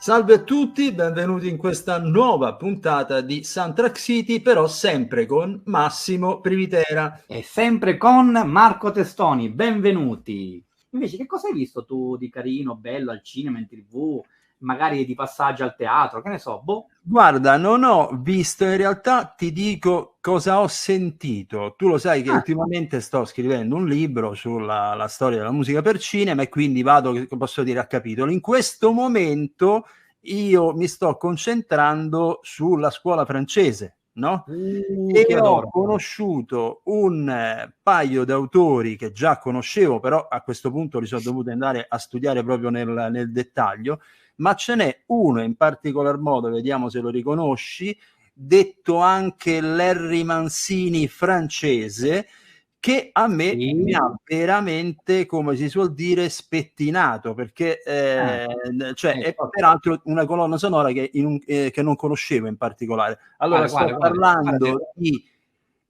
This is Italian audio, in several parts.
Salve a tutti, benvenuti in questa nuova puntata di Soundtrack City, però sempre con Massimo Privitera. E sempre con Marco Testoni, benvenuti. Invece, che cosa hai visto tu di carino, bello al cinema, in TV, magari di passaggio al teatro, che ne so, boh? Guarda, non ho visto, in realtà ti dico cosa ho sentito. Tu lo sai che ultimamente sto scrivendo un libro sulla la storia della musica per cinema e quindi vado, che posso dire, a capitolo. In questo momento io mi sto concentrando sulla scuola francese, no? Ti E ho adoro. conosciuto un paio di autori che già conoscevo, però a questo punto li sono dovuto andare a studiare proprio nel dettaglio, ma ce n'è uno in particolar modo, vediamo se lo riconosci, detto anche Larry Mancini francese, che a me mi ha veramente, come si suol dire, spettinato, perché cioè, è peraltro una colonna sonora che non conoscevo in particolare. Allora, sto parlando di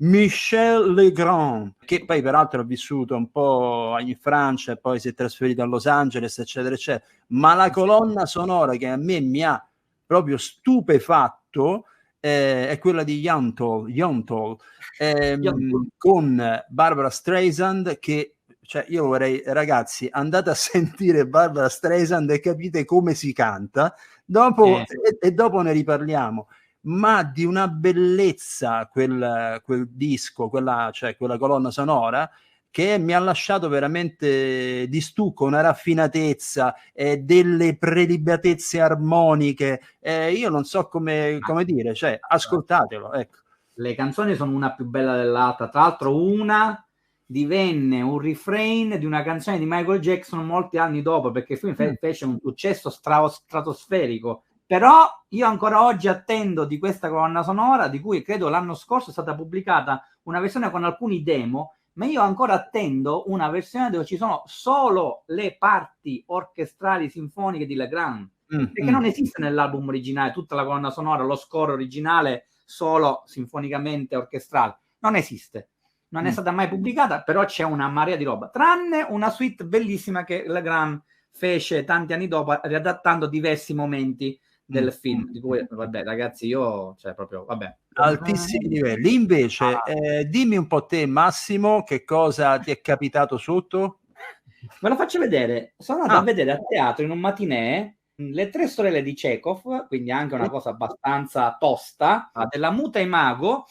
Michel Legrand, che poi peraltro ha vissuto un po' in Francia e poi si è trasferito a Los Angeles, eccetera, eccetera. Ma la colonna sonora che a me mi ha proprio stupefatto è quella di Yentl, con Barbara Streisand, che cioè io vorrei, ragazzi, andate a sentire Barbara Streisand e capite come si canta, dopo dopo ne riparliamo. Ma di una bellezza quel disco, cioè quella colonna sonora, che mi ha lasciato veramente di stucco, una raffinatezza, delle prelibatezze armoniche, io non so come dire, cioè ascoltatelo, ecco. Le canzoni sono una più bella dell'altra, tra l'altro una divenne un refrain di una canzone di Michael Jackson molti anni dopo, perché il film fece un successo stratosferico. Però io ancora oggi attendo di questa colonna sonora, di cui credo l'anno scorso è stata pubblicata una versione con alcuni demo, ma io ancora attendo una versione dove ci sono solo le parti orchestrali sinfoniche di Legrand, perché non esiste nell'album originale tutta la colonna sonora, lo score originale solo sinfonicamente orchestrale, non esiste, non è stata mai pubblicata, però c'è una marea di roba, tranne una suite bellissima che Legrand fece tanti anni dopo, riadattando diversi momenti del film, di cui, vabbè, ragazzi, io, cioè, proprio, vabbè. Altissimi livelli. Invece, dimmi un po' te, Massimo, che cosa ti è capitato sotto? Ve lo faccio vedere. Sono andato a vedere a teatro in un matinee Le tre sorelle di Chekhov, quindi anche una cosa abbastanza tosta, della Muta e Mago,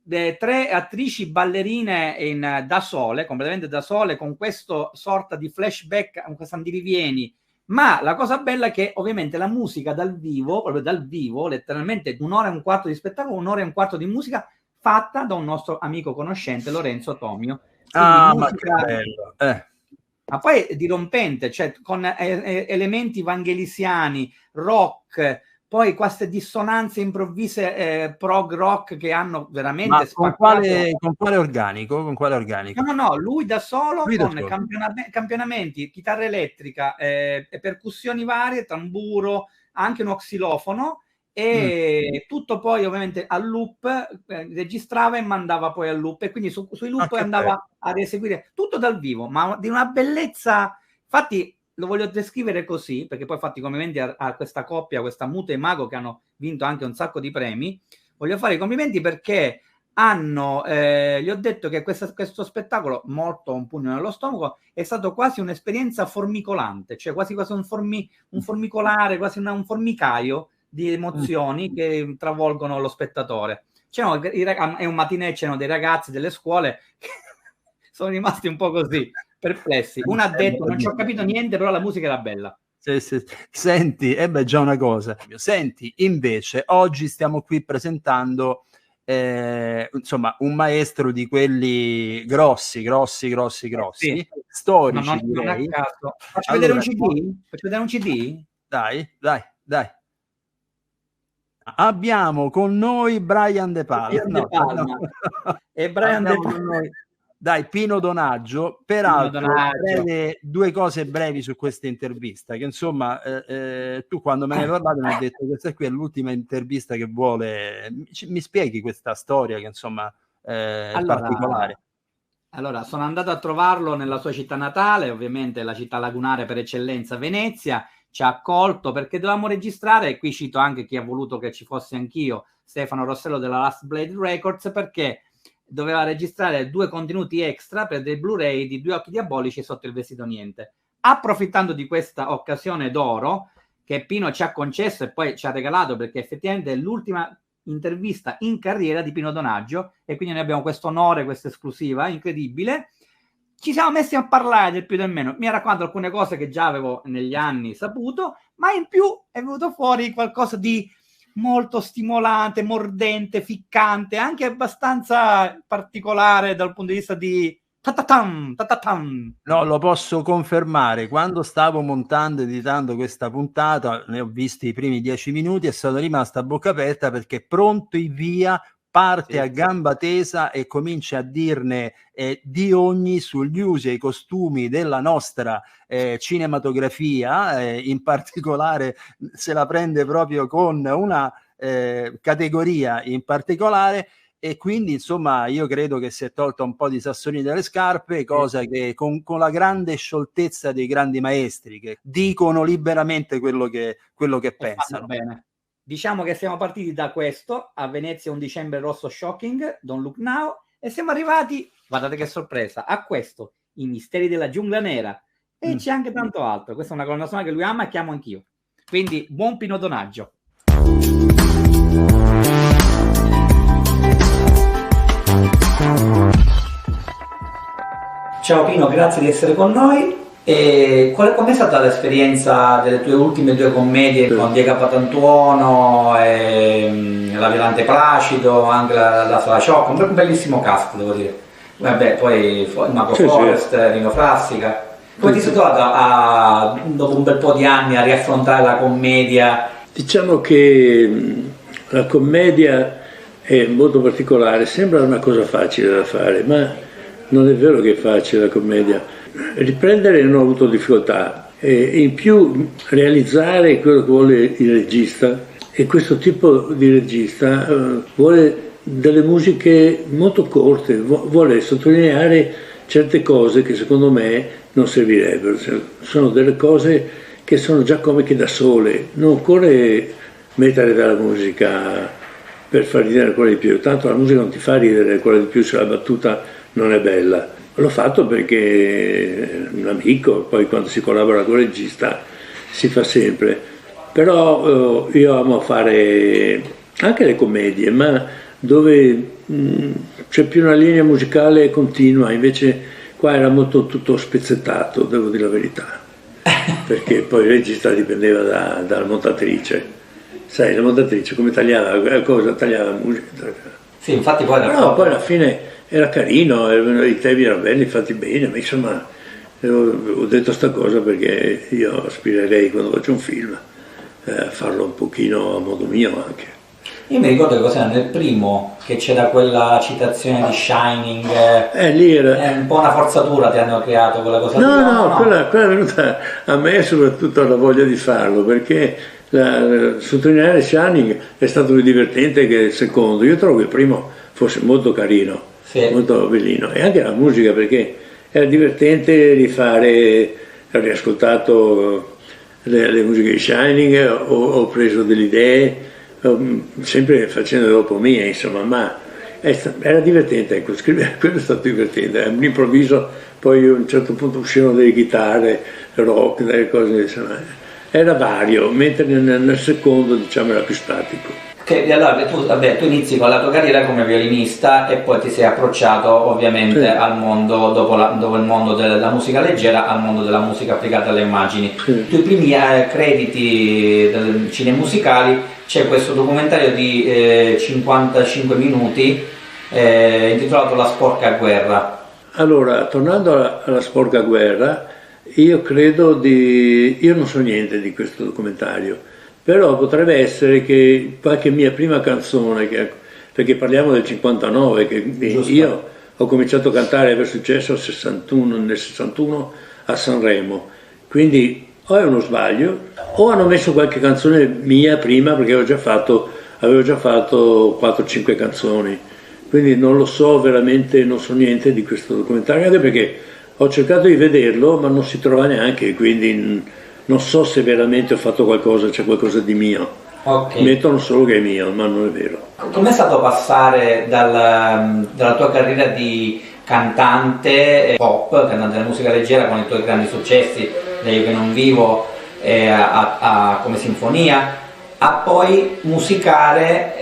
tre attrici ballerine da sole, completamente da sole, con questo sorta di flashback, con questi andirivieni. Ma la cosa bella è che ovviamente la musica dal vivo, proprio dal vivo, letteralmente un'ora e un quarto di spettacolo, un'ora e un quarto di musica fatta da un nostro amico conoscente, Lorenzo Tomio. Quindi ma che bello! Ma poi è dirompente, cioè con elementi vangelisiani, rock, poi queste dissonanze improvvise prog rock che hanno veramente con quale organico? Con quale organico? No, lui da solo con campionamenti, chitarra elettrica, percussioni varie, tamburo, anche uno xilofono, e tutto poi ovviamente al loop, registrava e mandava poi al loop, e quindi sui loop andava a rieseguire tutto dal vivo, ma di una bellezza. Infatti lo voglio descrivere così, perché poi fatti i complimenti a questa coppia, questa Mute e Mago, che hanno vinto anche un sacco di premi. Voglio fare i complimenti perché gli ho detto che questo spettacolo, molto un pugno nello stomaco, è stato quasi un'esperienza formicolante, cioè quasi un formicolare, quasi un formicaio di emozioni che travolgono lo spettatore. È un matinè, c'erano dei ragazzi delle scuole che sono rimasti un po' così, perplessi. Uno ha detto: non ci ho capito niente, però la musica era bella. Sì. Senti, già una cosa. Senti, invece, oggi stiamo qui presentando insomma, un maestro di quelli grossi, storici, non direi. a caso. Faccio vedere un CD? Faccio vedere un CD? Dai. Abbiamo con noi Brian De Palma. E Brian De Palma. Dai, Pino Donaggio. Peraltro, due cose brevi su questa intervista, che insomma, tu quando me ne hai parlato mi hai detto che questa qui è l'ultima intervista che vuole. Mi spieghi questa storia che insomma è particolare? Allora, sono andato a trovarlo nella sua città natale, ovviamente la città lagunare per eccellenza, Venezia. ci ha accolto, perché dovevamo registrare, e qui cito anche chi ha voluto che ci fossi anch'io, Stefano Rossello della Last Blade Records, perché doveva registrare 2 contenuti extra per dei Blu-ray di Due Occhi Diabolici e Sotto il Vestito Niente. Approfittando di questa occasione d'oro che Pino ci ha concesso e poi ci ha regalato, perché effettivamente è l'ultima intervista in carriera di Pino Donaggio, e quindi noi abbiamo questo onore, questa esclusiva incredibile. Ci siamo messi a parlare del più del meno, mi ha raccontato alcune cose che già avevo negli anni saputo, ma in più è venuto fuori qualcosa di molto stimolante, mordente, ficcante, anche abbastanza particolare dal punto di vista di tatatam, tatatam. No, lo posso confermare. Quando stavo montando, editando questa puntata, ne ho visti i primi 10 minuti e sono rimasto a bocca aperta, perché pronto in via, parte a gamba tesa e comincia a dirne di ogni sugli usi e i costumi della nostra cinematografia, in particolare se la prende proprio con una categoria in particolare. E quindi insomma io credo che si è tolto un po' di sassoni dalle scarpe, cosa che con la grande scioltezza dei grandi maestri che dicono liberamente quello che pensano. Bene. Diciamo che siamo partiti da questo, a Venezia un dicembre rosso shocking, Don't Look Now, e siamo arrivati, guardate che sorpresa, a questo, I misteri della giungla nera, e c'è anche tanto altro. Questa è una colonna sonora che lui ama e che amo anch'io. Quindi buon Pino Donaggio. Ciao Pino, grazie di essere con noi. Com'è stata l'esperienza delle tue ultime 2 commedie con Diego Patantuono, La Violante Placido, anche la Sala Shock? Un bellissimo cast, devo dire. Vabbè, poi Marco Forest, Rino Frassica. Come ti sei trovato dopo un bel po' di anni a riaffrontare la commedia? Diciamo che la commedia è molto particolare, sembra una cosa facile da fare, ma non è vero che è facile la commedia. Riprendere non ho avuto difficoltà, e in più realizzare quello che vuole il regista, e questo tipo di regista vuole delle musiche molto corte, vuole sottolineare certe cose che secondo me non servirebbero, sono delle cose che sono già comiche da sole, non occorre mettere della musica per far ridere ancora di più, tanto la musica non ti fa ridere ancora di più se la battuta non è bella. L'ho fatto perché un amico, poi quando si collabora con il regista si fa sempre, però io amo fare anche le commedie, ma dove c'è più una linea musicale continua, invece qua era molto tutto spezzettato, devo dire la verità, perché poi il regista dipendeva dalla montatrice, sai, la montatrice come tagliava la musica. Sì, infatti poi alla fine era carino, i temi erano belli, fatti bene, ma insomma ho detto sta cosa perché io aspirerei, quando faccio un film, a farlo un pochino a modo mio anche. Io mi ricordo che cos'era nel primo, che c'era quella citazione di Shining, lì era... è un po' una forzatura ti hanno creato quella cosa. No, quella è venuta a me soprattutto la voglia di farlo, perché sottolineare Shining è stato più divertente che il secondo. Io trovo che il primo fosse molto carino. Sì. Molto bellino, e anche la musica, perché era divertente rifare, ho riascoltato le musiche di Shining, ho preso delle idee, sempre facendo dopo mie, insomma, ma era divertente, ecco, scrivere quello è stato divertente, all'improvviso poi a un certo punto uscivano delle chitarre, rock, delle cose, insomma, era vario, mentre nel secondo diciamo era più statico. Allora tu inizi con la tua carriera come violinista e poi ti sei approcciato ovviamente al mondo, dopo il mondo della musica leggera, al mondo della musica applicata alle immagini. I tuoi primi crediti cinemusicali, c'è questo documentario di 55 minuti intitolato La sporca guerra. Allora, tornando alla sporca guerra, io non so niente di questo documentario. Però potrebbe essere che qualche mia prima canzone, perché parliamo del 59, che io ho cominciato a cantare, aver successo nel 61 a Sanremo, quindi o è uno sbaglio, o hanno messo qualche canzone mia prima, perché avevo già fatto 4-5 canzoni, quindi non lo so veramente, non so niente di questo documentario, anche perché ho cercato di vederlo, ma non si trova neanche, quindi non so se veramente ho fatto qualcosa, c'è qualcosa di mio. Okay. Mettono solo che è mio, ma non è vero. Com'è stato passare dalla tua carriera di cantante pop, cantante della musica leggera con i tuoi grandi successi, da Io che non vivo a Come Sinfonia, a poi musicare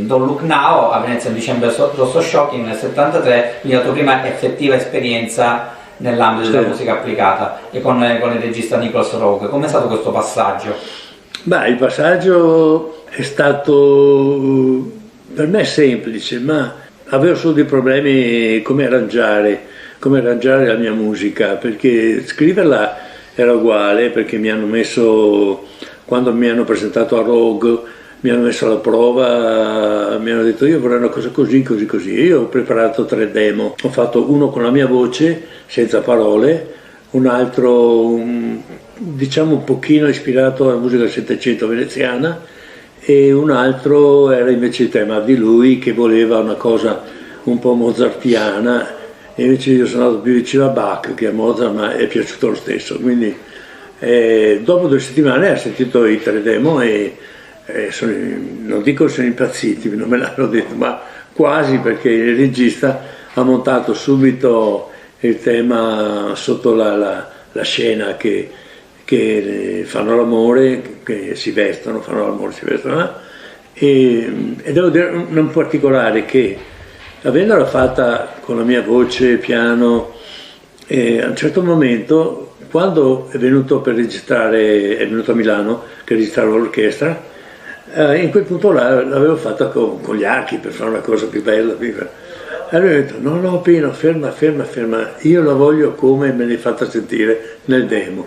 Don't Look Now a Venezia in dicembre Rosso Shocking nel 73, quindi la tua prima effettiva esperienza nell'ambito della musica applicata, e con il regista Nicholas Roeg. Com'è stato questo passaggio? Beh, il passaggio è stato per me semplice, ma avevo solo dei problemi come arrangiare la mia musica, perché scriverla era uguale, perché mi hanno messo, quando mi hanno presentato a Roeg, mi hanno messo alla prova, mi hanno detto io vorrei una cosa così, così, così. Io ho preparato 3 demo, ho fatto uno con la mia voce, senza parole, un altro diciamo un pochino ispirato alla musica del Settecento veneziana, e un altro era invece il tema di lui, che voleva una cosa un po' mozartiana, e invece io sono andato più vicino a Bach che a Mozart, ma è piaciuto lo stesso. Quindi dopo 2 settimane ha sentito i 3 demo e non dico sono impazziti, non me l'hanno detto, ma quasi, perché il regista ha montato subito il tema sotto la scena che fanno l'amore, che si vestono, fanno l'amore, si vestono, e devo dire un particolare, che avendola fatta con la mia voce, piano, a un certo momento, quando è venuto è venuto a Milano per registrare l'orchestra, in quel punto là l'avevo fatta con gli archi per fare una cosa più bella. Allora ho detto no Pino, ferma, io la voglio come me l'hai fatta sentire nel demo.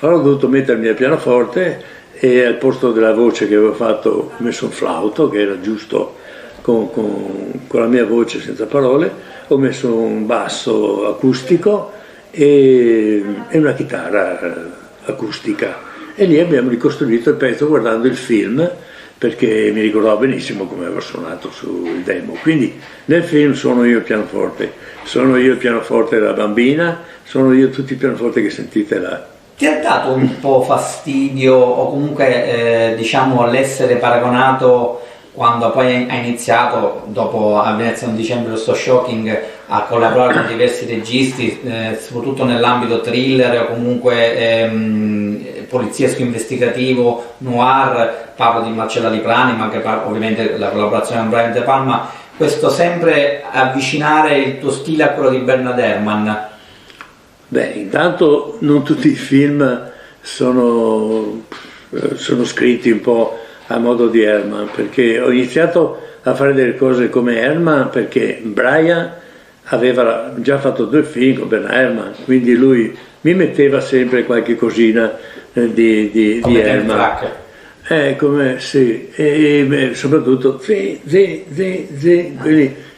Allora ho dovuto mettermi al pianoforte, e al posto della voce che avevo fatto ho messo un flauto, che era giusto con la mia voce senza parole, ho messo un basso acustico e una chitarra acustica, e lì abbiamo ricostruito il pezzo guardando il film, perché mi ricordavo benissimo come avevo suonato sul demo. Quindi nel film sono io il pianoforte della bambina, sono io tutti i pianoforti che sentite là. Ti ha dato un po' fastidio, o comunque diciamo l'essere paragonato, quando poi hai iniziato, dopo a Venezia un dicembre Rosso Shocking, a collaborare con diversi registi, soprattutto nell'ambito thriller o comunque poliziesco investigativo, noir, parlo di Marcella Liprani, ma anche ovviamente la collaborazione con Brian De Palma, questo sempre avvicinare il tuo stile a quello di Bernard Herrmann? Beh, intanto non tutti i film sono scritti un po' a modo di Herrmann, perché ho iniziato a fare delle cose come Herrmann perché Brian aveva già fatto 2 film con Bernard Herrmann, quindi lui mi metteva sempre qualche cosina di Herrmann. Come sì, e soprattutto quindi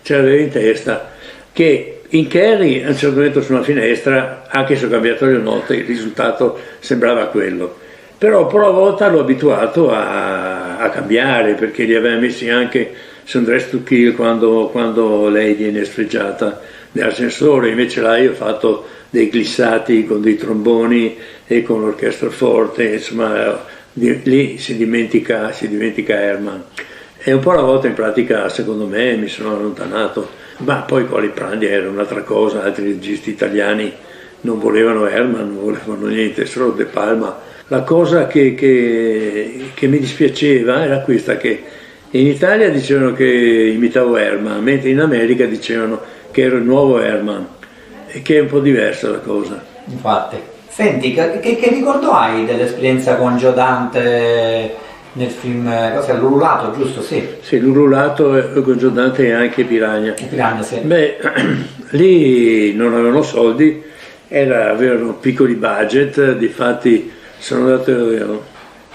ce l'aveva in testa, che in Carrie a un certo momento su una finestra, anche se ho cambiato le note, il risultato sembrava quello. Però a volta l'ho abituato a cambiare, perché li aveva messi anche su Dress to Kill quando lei viene sfregiata nell'ascensore, invece là io ho fatto dei glissati con dei tromboni e con l'orchestra forte, insomma lì si dimentica Herrmann. E un po' alla volta in pratica, secondo me, mi sono allontanato. Ma poi Coliprandi era un'altra cosa, altri registi italiani non volevano Herrmann, non volevano niente, solo De Palma. La cosa che mi dispiaceva era questa, che in Italia dicevano che imitavo Herrmann, mentre in America dicevano che ero il nuovo Herrmann, e che è un po' diversa la cosa. Infatti. Senti, che ricordo hai dell'esperienza con Joe Dante nel film, cos'è, L'Ululato, giusto? Sì, L'Ululato con Joe Dante e anche Piranha. Piranha, sì. Beh, lì non avevano soldi, avevano piccoli budget, difatti sono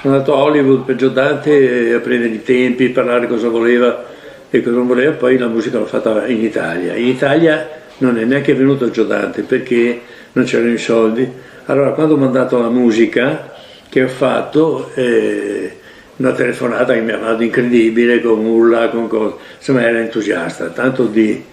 andato a Hollywood per Joe Dante a prendere i tempi, parlare cosa voleva e cosa non voleva, poi la musica l'ho fatta in Italia. In Italia non è neanche venuto Joe Dante perché non c'erano i soldi. Allora quando ho mandato la musica che ho fatto, una telefonata che mi ha fatto incredibile, con urla, con cose, insomma era entusiasta, tanto di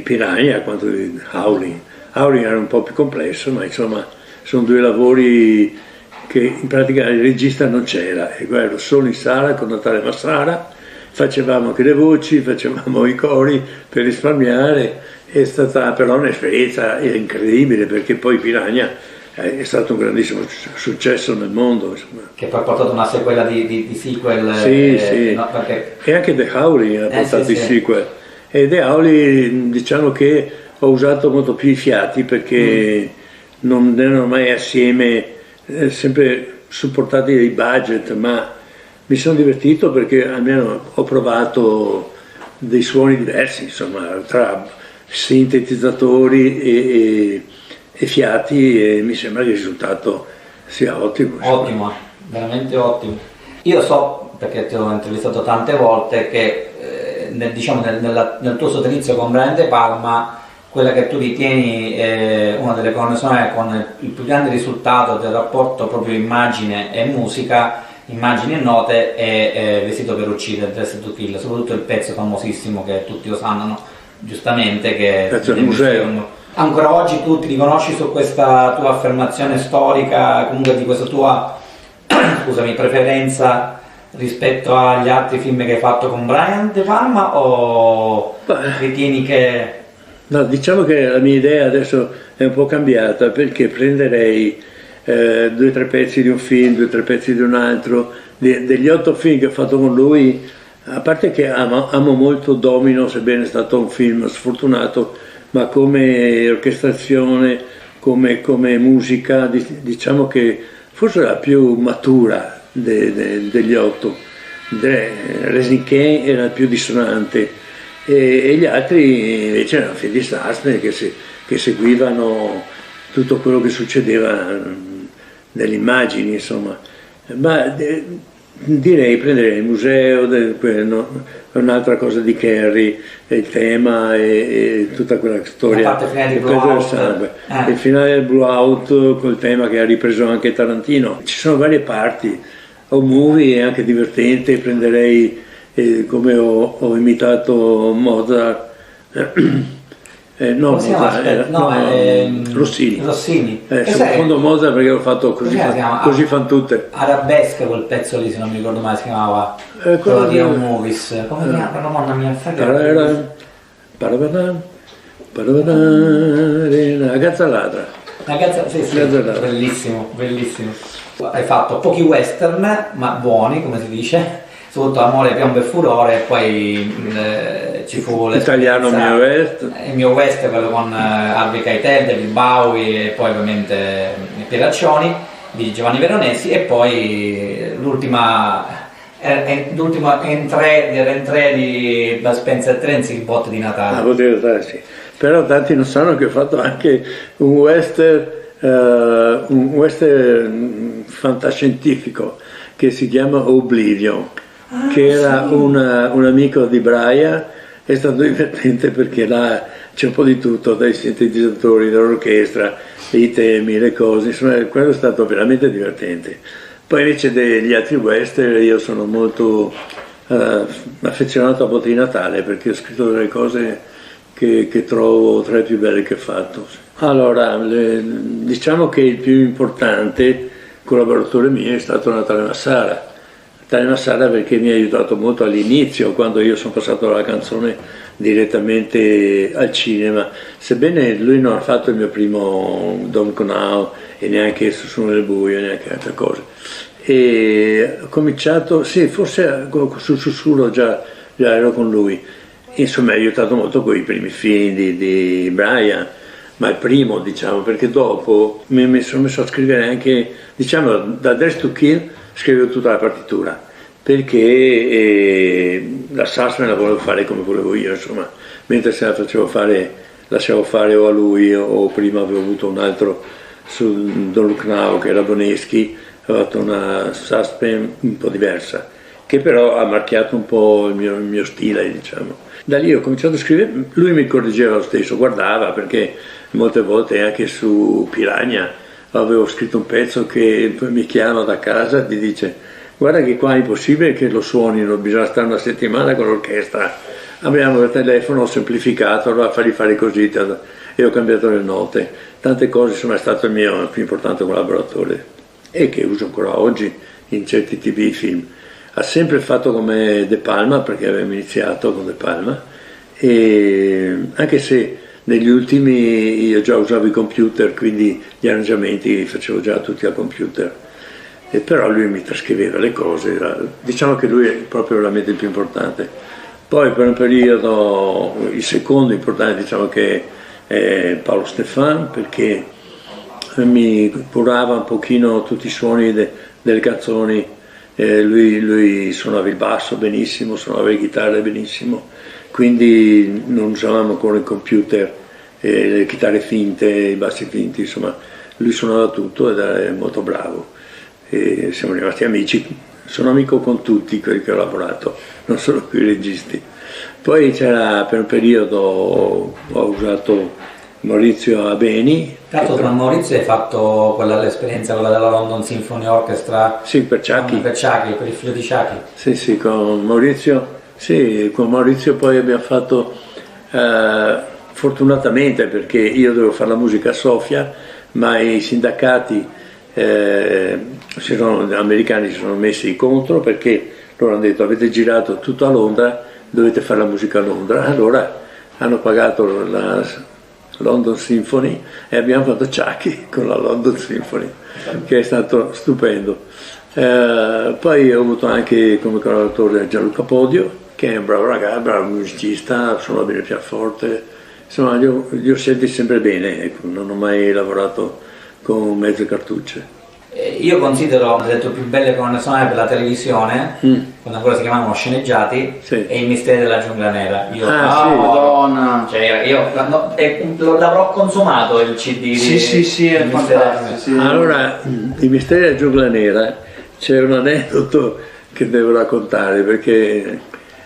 Piranha quanto di Howling. Howling era un po' più complesso, ma insomma sono due lavori che in pratica il regista non c'era, e ero solo in sala con Natale Massara, facevamo anche le voci, facevamo i cori per risparmiare. È stata però un'esperienza incredibile, perché poi Piranha è stato un grandissimo successo nel mondo, insomma. Che poi ha portato una sequela di sequel. Sì. No, perché... E anche The Howley ha portato i sequel. E The Howley, diciamo che ho usato molto più i fiati, perché non erano mai assieme, sempre supportati dai budget, ma mi sono divertito perché almeno ho provato dei suoni diversi, insomma, tra sintetizzatori e fiati, e mi sembra che il risultato sia ottimo. Ottimo, veramente ottimo. Io so, perché ti ho intervistato tante volte, che nel tuo sodalizio con Brian De Palma, quella che tu ritieni una delle colonne sonore con il più grande risultato del rapporto proprio immagine e musica, immagini e note, è Vestito per uccidere, Dressed to Kill, soprattutto il pezzo famosissimo che tutti lo sanno, giustamente, che è il museo. Ancora oggi tu ti riconosci su questa tua affermazione storica, comunque di questa tua preferenza rispetto agli altri film che hai fatto con Brian De Palma, o ritieni che... No, diciamo che la mia idea adesso è un po' cambiata, perché prenderei 2 o 3 pezzi di un film, 2 o 3 pezzi di un altro, degli 8 film che ho fatto con lui, a parte che amo molto Domino, sebbene è stato un film sfortunato, ma come orchestrazione, come musica, diciamo che forse la più matura degli 8. Raising Cain era il più dissonante, e gli altri invece erano film di Sussman che seguivano tutto quello che succedeva nelle immagini, insomma. Ma direi prenderei il museo, un'altra cosa di Kerry, il tema e tutta quella storia. La parte finale di Blowout. Il finale del Blowout, col tema che ha ripreso anche Tarantino. Ci sono varie parti. Un movie è anche divertente, prenderei come ho imitato Mozart. Rossini. Secondo Mozart, perché l'ho fatto così fan tutte. Arabesca, quel pezzo lì, se non mi ricordo mai, si chiamava quello di un movies. Come si chiama? Mamma mia, La Gazza Ladra. Sì, bellissimo. Hai fatto pochi western, ma buoni, come si dice, soprattutto Amore, Piombo e Furore, e poi ci fu l'italiano Mio West. Il Mio West, quello con Harvey Keitel, David Bowie, e poi ovviamente i Pieraccioni di Giovanni Veronesi, e poi l'ultima N3 di Spencer Tracy, il bot di Natale. La botte di Natale, sì. Però tanti non sanno che ho fatto anche un western fantascientifico che si chiama Oblivion, che era un amico di Brian. È stato divertente perché là c'è un po' di tutto, dai sintetizzatori, dall'orchestra, i temi, le cose, insomma quello è stato veramente divertente. Poi invece degli altri western io sono molto affezionato a Botte di Natale, perché ho scritto delle cose che trovo tra le più belle che ho fatto. Allora, diciamo che il più importante collaboratore mio è stato Natale Massara. Natale Massara perché mi ha aiutato molto all'inizio, quando io sono passato dalla canzone direttamente al cinema, sebbene lui non ha fatto il mio primo Don't Go Now e neanche Su nel buio, neanche altre cose. E ho cominciato, sì, forse sul Sussurro già ero con lui. Insomma, mi ha aiutato molto con i primi film di Brian, ma il primo, diciamo, perché dopo mi sono messo a scrivere anche, diciamo, da Dressed to Kill scrivevo tutta la partitura, perché la Sussman la volevo fare come volevo io, insomma, mentre se la facevo fare, lasciavo fare o a lui, o prima avevo avuto un altro su Don't Look Now, che era Boneschi, avevo fatto una Sussman un po' diversa, che però ha marchiato un po' il mio stile, diciamo. Da lì ho cominciato a scrivere, lui mi correggeva lo stesso, guardava, perché molte volte anche su Piranha avevo scritto un pezzo che poi mi chiama da casa e ti dice: guarda che qua è impossibile che lo suonino, bisogna stare una settimana con l'orchestra abbiamo il telefono, ho semplificato, allora fargli fare così e ho cambiato le note. Tante cose, sono stato il mio più importante collaboratore e che uso ancora oggi in certi TV film. Ha sempre fatto come De Palma, perché avevamo iniziato con De Palma, e anche se negli ultimi io già usavo i computer, quindi gli arrangiamenti li facevo già tutti al computer, e però lui mi trascriveva le cose, diciamo che lui è proprio veramente il più importante. Poi per un periodo il secondo importante diciamo che è Paolo Stefan, perché mi curava un pochino tutti i suoni delle canzoni, lui suonava il basso benissimo, suonava le chitarre benissimo, quindi non usavamo ancora il computer, le chitarre finte, i bassi finti, insomma lui suonava tutto ed era molto bravo. E siamo rimasti amici, sono amico con tutti quelli che ho lavorato, non solo con i registi. Poi c'era per un periodo, ho usato Maurizio Abeni. Tanto tra Maurizio hai fatto l'esperienza quella della London Symphony Orchestra? Sì, per Ciacchi. Per Ciacchi, per il figlio di Ciacchi. Sì, con Maurizio. Sì, con Maurizio poi abbiamo fatto, fortunatamente, perché io dovevo fare la musica a Sofia, ma i sindacati americani si sono messi contro, perché loro hanno detto: avete girato tutto a Londra, dovete fare la musica a Londra. Allora hanno pagato la London Symphony e abbiamo fatto Ciacchi con la London Symphony, che è stato stupendo. Poi ho avuto anche come collaboratore Gianluca Podio, che è un bravo ragazzo, bravo musicista, suona bene il pianoforte, insomma li ho scelti sempre bene, ecco, non ho mai lavorato con mezze cartucce. Io considero, ho detto, più belle colonne sonore per la televisione, quando ancora si chiamavano sceneggiati, sì. E I misteri della giungla nera. Sì. Madonna, cioè io l'avrò consumato il CD. Sì, è fantastico. Sì. Allora, I misteri della giungla nera, c'è un aneddoto che devo raccontare, perché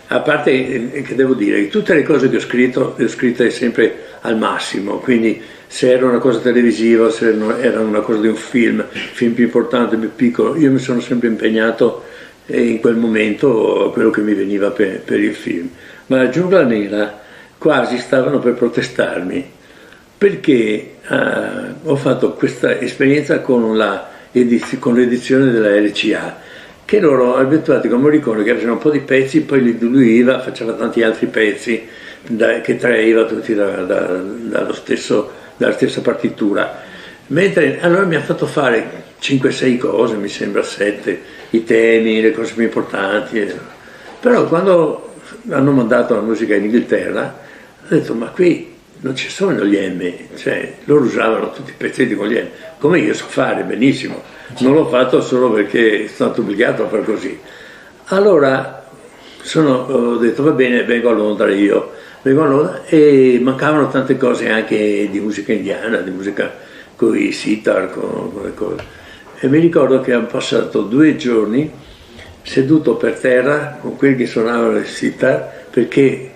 a parte che devo dire che tutte le cose che ho scritto, le ho scritte sempre al massimo, quindi se era una cosa televisiva, se era una cosa di un film più importante, più piccolo, io mi sono sempre impegnato in quel momento a quello che mi veniva per il film. Ma la giungla nera quasi stavano per protestarmi, perché ho fatto questa esperienza con l'edizione della RCA, che loro abituati come ricordo che avevano un po' di pezzi, poi li diluiva, faceva tanti altri pezzi che traeva tutti dalla stessa partitura. Mentre allora mi ha fatto fare 5-6 cose, mi sembra 7, i temi, le cose più importanti. Però quando hanno mandato la musica in Inghilterra, ho detto: ma qui non ci sono gli M, cioè loro usavano tutti i pezzetti con gli M, come io so fare benissimo. Non l'ho fatto solo perché sono stato obbligato a fare così. Allora ho detto: va bene, vengo a Londra e mancavano tante cose anche di musica indiana, di musica con i sitar, con le cose. E mi ricordo che hanno passato 2 giorni seduto per terra con quelli che suonavano il sitar, perché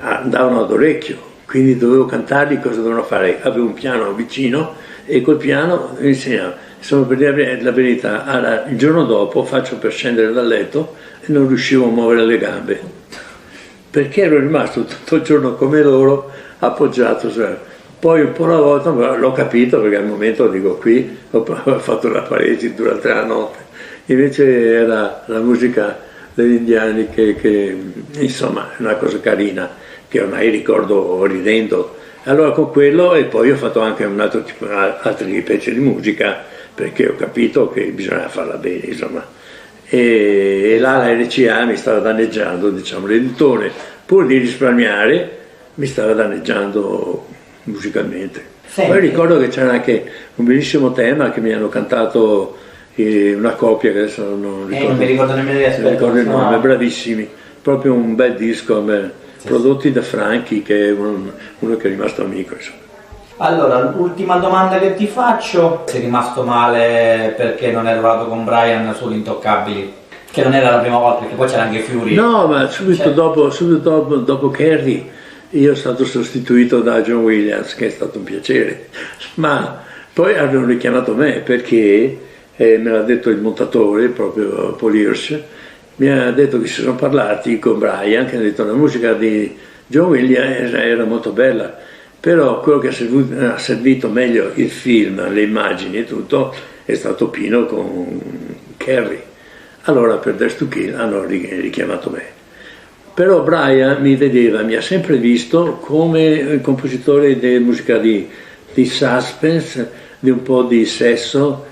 andavano ad orecchio, quindi dovevo cantargli cosa dovevano fare. Avevo un piano vicino e col piano mi insegnavo. Insomma, per dire la verità, il giorno dopo faccio per scendere dal letto e non riuscivo a muovere le gambe, perché ero rimasto tutto il giorno come loro, appoggiato. Poi un po' alla volta l'ho capito, perché al momento dico: qui ho fatto la paresi durante la notte. Invece era la musica degli indiani che insomma è una cosa carina, che ormai ricordo ridendo. Allora con quello, e poi ho fatto anche un altro tipo, altri pezzi di musica, perché ho capito che bisognava farla bene, insomma. E là la RCA mi stava danneggiando, diciamo, l'editore, pur di risparmiare, mi stava danneggiando musicalmente. Poi ricordo che c'era anche un bellissimo tema che mi hanno cantato una coppia che adesso non ricordo, non mi ricordo nemmeno il nome, bravissimi, proprio un bel disco, prodotti da Franchi, che è uno che è rimasto amico, insomma. Allora, l'ultima domanda che ti faccio: sei rimasto male perché non hai lavorato con Brian sull'Intoccabili? Che non era la prima volta, perché poi c'era anche Fury. No, ma subito dopo Carrie io sono stato sostituito da John Williams, che è stato un piacere, ma poi hanno richiamato me perché me l'ha detto il montatore, proprio Paul Hirsch, mi ha detto che si sono parlati con Brian, che ha detto la musica di John Williams era molto bella, però quello che ha servito meglio il film, le immagini e tutto, è stato Pino con Kerry. Allora per Dress to Kill hanno richiamato me. Però Brian mi ha sempre visto come compositore di musica di suspense, di un po' di sesso,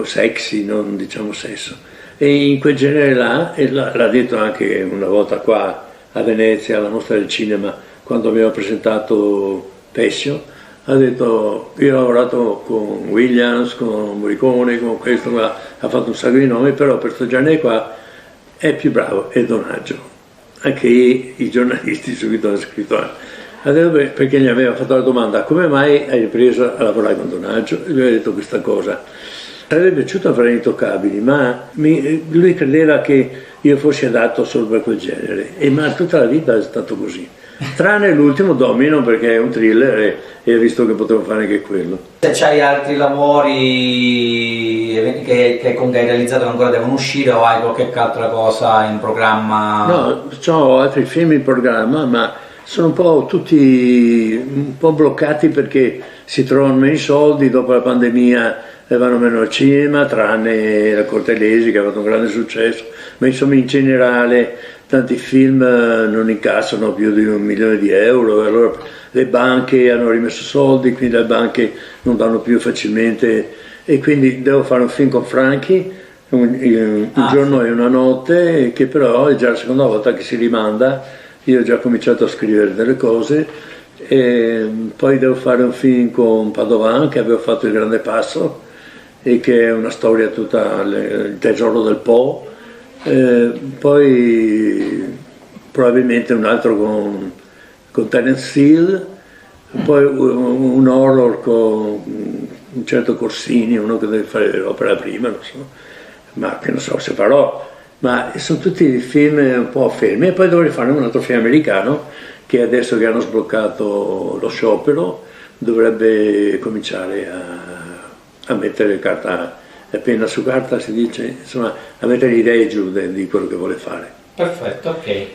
sexy, non diciamo sesso. E in quel genere là, e l'ha detto anche una volta qua a Venezia, alla Mostra del Cinema, quando abbiamo presentato Passion, ha detto: io ho lavorato con Williams, con Morricone, con questo qua, ha fatto un sacco di nomi, però per questo genere qua è più bravo, è Donaggio. Anche i giornalisti subito hanno scritto, perché gli aveva fatto la domanda: come mai hai ripreso a lavorare con Donaggio? E lui ha detto questa cosa: sarebbe piaciuto fare Intoccabili, ma lui credeva che io fossi adatto solo per quel genere, ma tutta la vita è stato così, tranne l'ultimo Domino, perché è un thriller e ha visto che potevo fare anche quello. Se c'hai altri lavori che comunque hai realizzato che ancora devono uscire, o hai qualche altra cosa in programma? No, ho altri film in programma, ma sono un po' tutti un po' bloccati perché si trovano meno soldi, dopo la pandemia vanno meno al cinema, tranne la Cortellesi che ha fatto un grande successo, ma insomma in generale tanti film non incassano più di €1 milione, allora le banche hanno rimesso soldi, quindi le banche non danno più facilmente, e quindi devo fare un film con Franchi, un giorno e una notte, che però è già la seconda volta che si rimanda. Io ho già cominciato a scrivere delle cose, e poi devo fare un film con Padovan, che avevo fatto Il Grande Passo, e che è una storia tutta il tesoro del Po, poi probabilmente un altro con Terence Hill, poi un horror con un certo Corsini, uno che deve fare l'opera prima, non so, ma che non so se farò, ma sono tutti film un po' fermi. E poi dovrei fare un altro film americano che adesso che hanno sbloccato lo sciopero dovrebbe cominciare a mettere carta, penna su carta si dice, insomma a mettere idee giù di quello che vuole fare. Perfetto, ok.